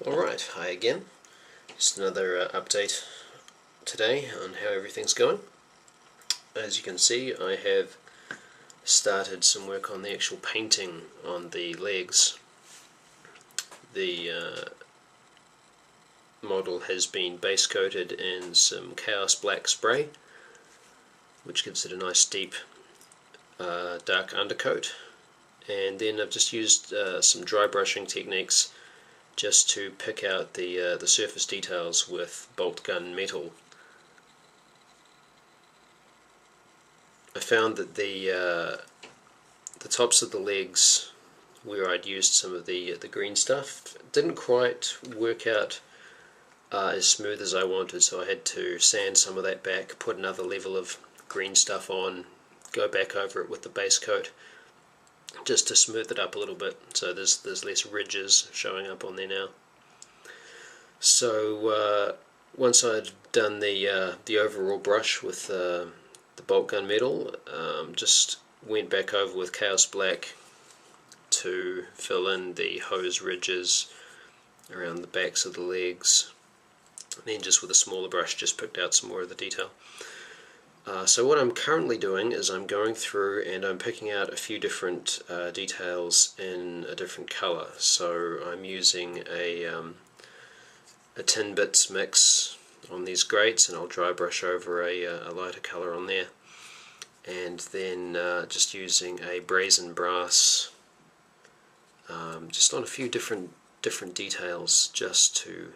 Alright, hi again. Just another update today on how everything's going. As you can see, I have started some work on the actual painting on the legs. The model has been base coated in some Chaos Black spray, which gives it a nice deep dark undercoat, and then I've just used some dry brushing techniques just to pick out the surface details with bolt gun metal. I found that the tops of the legs, where I'd used some of the green stuff, didn't quite work out as smooth as I wanted, so I had to sand some of that back, put another level of green stuff on, go back over it with the base coat, just to smooth it up a little bit, so there's less ridges showing up on there now. So once I'd done the overall brush with the bolt gun metal, just went back over with Chaos Black to fill in the hose ridges around the backs of the legs, and then just with a smaller brush just picked out some more of the detail. So what I'm currently doing is I'm going through and I'm picking out a few different details in a different colour. So I'm using a tin bits mix on these grates, and I'll dry brush over a lighter colour on there, and then just using a brazen brass just on a few different details, just to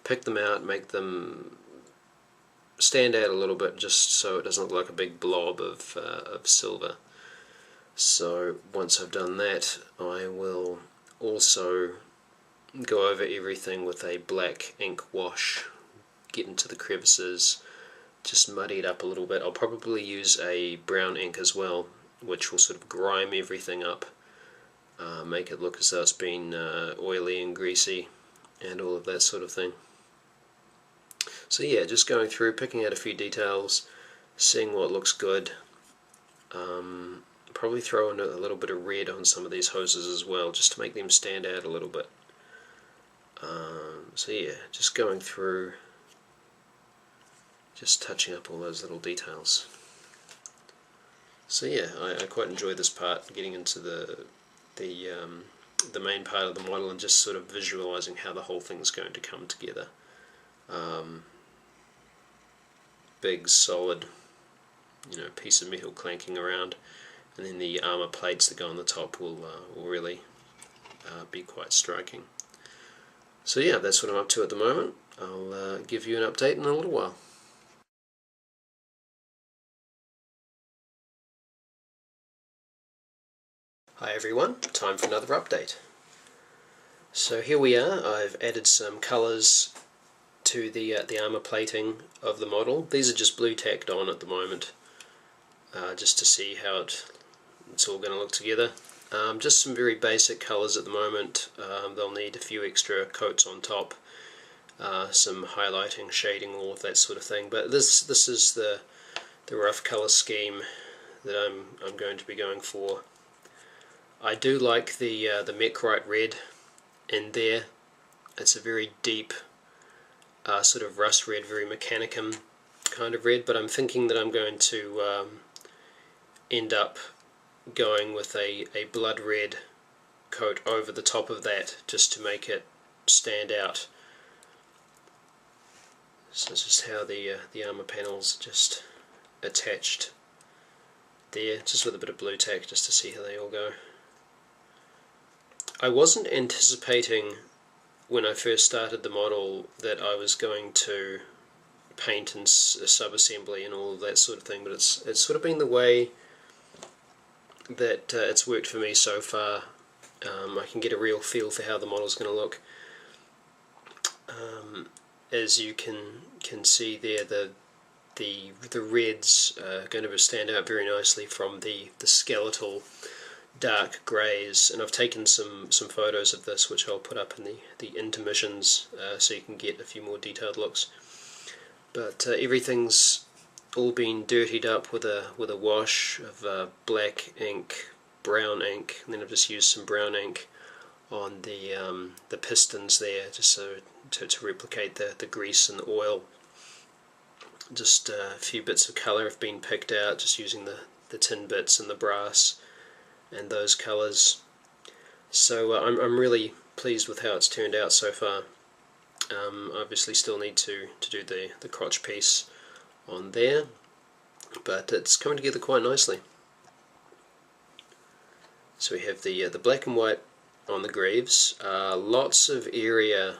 pick them out, make them stand out a little bit, just so it doesn't look like a big blob of silver. So once I've done that, I will also go over everything with a black ink wash, get into the crevices, just muddy it up a little bit. I'll probably use a brown ink as well, which will sort of grime everything up, make it look as though it's been oily and greasy and all of that sort of thing. So yeah, just going through, picking out a few details, seeing what looks good. Probably throw in a little bit of red on some of these hoses as well, just to make them stand out a little bit. So yeah, just going through, just touching up all those little details. So yeah, I quite enjoy this part, getting into the main part of the model and just sort of visualizing how the whole thing's going to come together. Big solid, piece of metal clanking around, and then the armor plates that go on the top will really be quite striking. So yeah, that's what I'm up to at the moment. I'll give you an update in a little while. Hi everyone, time for another update. So here we are. I've added some colours to the armor plating of the model. These are just blue tacked on at the moment, just to see how it's all going to look together. Just some very basic colours at the moment. They'll need a few extra coats on top, some highlighting, shading, all of that sort of thing. But this is the rough colour scheme that I'm going to be going for. I do like the Mechrite red in there. It's a very deep sort of rust red, very mechanicum kind of red, but I'm thinking that I'm going to end up going with a blood red coat over the top of that, just to make it stand out. So this is how the armor panels just attached there, just with a bit of blue tack, just to see how they all go. I wasn't anticipating when I first started the model that I was going to paint and sub-assembly and all of that sort of thing, but it's sort of been the way that it's worked for me so far. I can get a real feel for how the model's going to look. As you can see there, the reds are going to stand out very nicely from the skeletal dark greys, and I've taken some photos of this, which I'll put up in the intermissions, so you can get a few more detailed looks. But everything's all been dirtied up with a wash of black ink, brown ink, and then I've just used some brown ink on the pistons there, just so to replicate the grease and the oil. Just a few bits of colour have been picked out, just using the tin bits and the brass and those colours. So I'm really pleased with how it's turned out so far. Obviously still need to do the crotch piece on there, but it's coming together quite nicely. So we have the black and white on the greaves, lots of area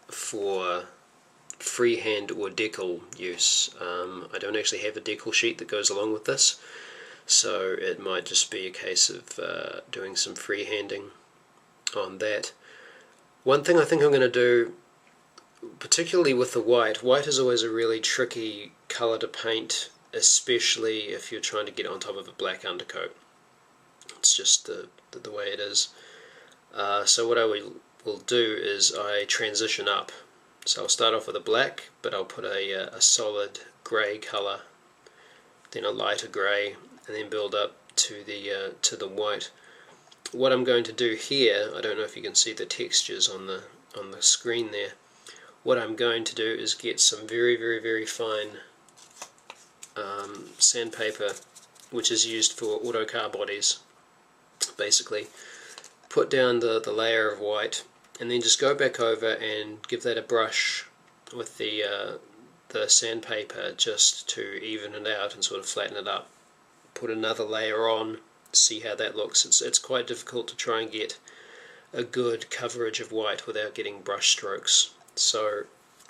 for freehand or decal use. I don't actually have a decal sheet that goes along with this, so it might just be a case of doing some freehanding on that. One thing I think I'm going to do, particularly with the white is always a really tricky colour to paint, especially if you're trying to get it on top of a black undercoat. It's just the way it is. So what I will do is I transition up. So I'll start off with a black, but I'll put a solid grey colour, then a lighter grey, and then build up to the white. What I'm going to do here, I don't know if you can see the textures on the screen there. What I'm going to do is get some very fine sandpaper, which is used for auto car bodies. Basically, put down the layer of white, and then just go back over and give that a brush with the sandpaper, just to even it out and sort of flatten it up. Put another layer on, see how that looks. It's quite difficult to try and get a good coverage of white without getting brush strokes. So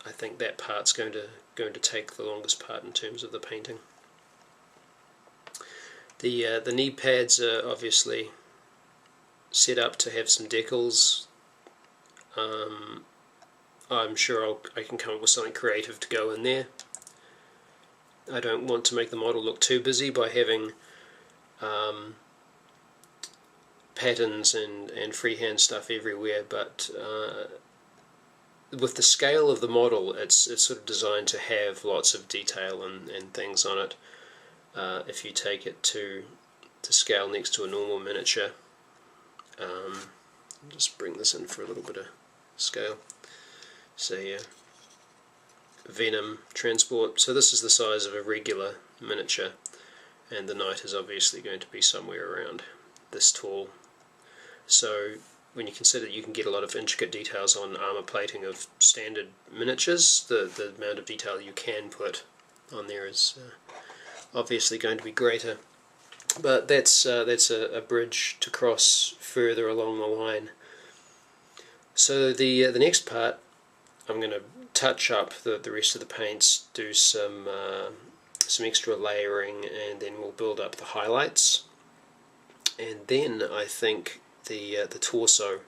I think that part's going to take the longest part in terms of the painting. The knee pads are obviously set up to have some decals. I'm sure I can come up with something creative to go in there. I don't want to make the model look too busy by having patterns and freehand stuff everywhere, but with the scale of the model, it's sort of designed to have lots of detail and things on it. If you take it to scale next to a normal miniature, just bring this in for a little bit of scale. So yeah, Venom transport. So this is the size of a regular miniature, and the knight is obviously going to be somewhere around this tall. So when you consider that you can get a lot of intricate details on armor plating of standard miniatures, the amount of detail you can put on there is obviously going to be greater. But that's a bridge to cross further along the line. So the next part, I'm going to touch up the rest of the paints, do some extra layering, and then we'll build up the highlights. And then I think the torso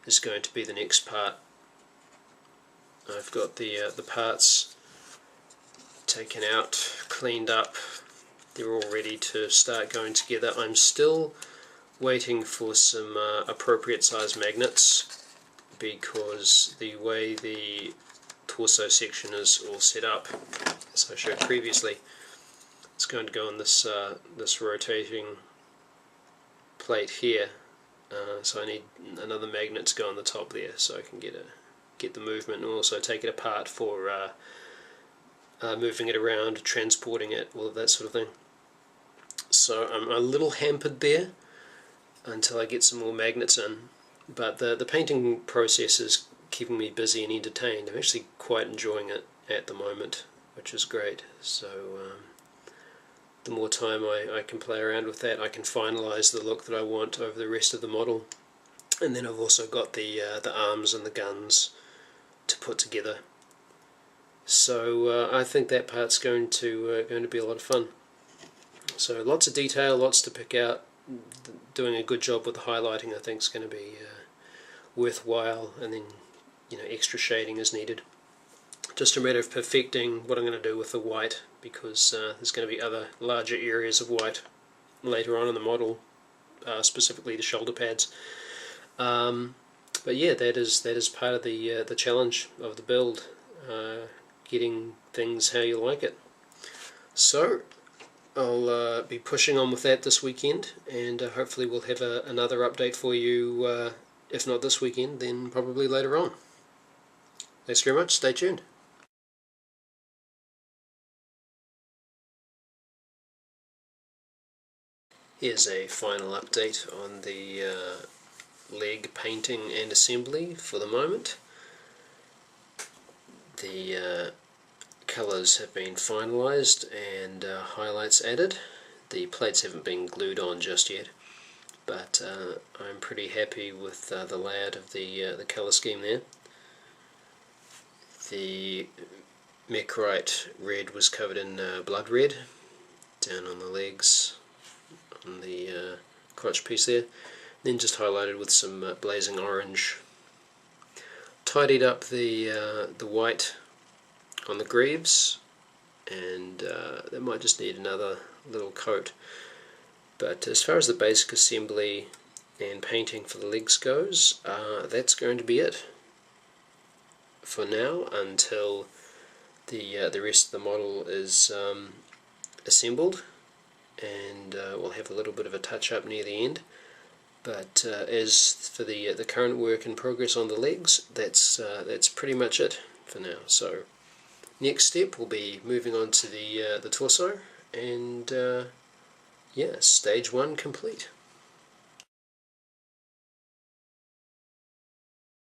is going to be the next part. I've got the parts taken out, cleaned up. They're all ready to start going together. I'm still waiting for some appropriate size magnets, because the way the torso section is all set up, as I showed previously, it's going to go on this rotating plate here. So I need another magnet to go on the top there, so I can get the movement, and also take it apart for moving it around, transporting it, all of that sort of thing. So I'm a little hampered there until I get some more magnets in, but the painting process is keeping me busy and entertained. I'm actually quite enjoying it at the moment, which is great. So the more time I can play around with that, I can finalise the look that I want over the rest of the model. And then I've also got the arms and the guns to put together. So I think that part's going to be a lot of fun. So lots of detail, lots to pick out. Doing a good job with the highlighting, I think, is going to be worthwhile, and then extra shading is needed. Just a matter of perfecting what I'm going to do with the white, because there's going to be other larger areas of white later on in the model, specifically the shoulder pads. But yeah, that is part of the challenge of the build, getting things how you like it. So I'll be pushing on with that this weekend, and hopefully we'll have another update for you if not this weekend, then probably later on. Thanks very much, stay tuned. Here's a final update on the leg painting and assembly for the moment. The colours have been finalised and highlights added. The plates haven't been glued on just yet, but I'm pretty happy with the layout of the colour scheme there. The Mechrite red was covered in blood red down on the legs, on the crotch piece there, then just highlighted with some blazing orange. Tidied up the white on the greaves, and that might just need another little coat. But as far as the basic assembly and painting for the legs goes, that's going to be it for now until the rest of the model is assembled, and we'll have a little bit of a touch up near the end. But as for the current work in progress on the legs, that's pretty much it for now. So next step will be moving on to the torso, and yeah, stage 1 complete.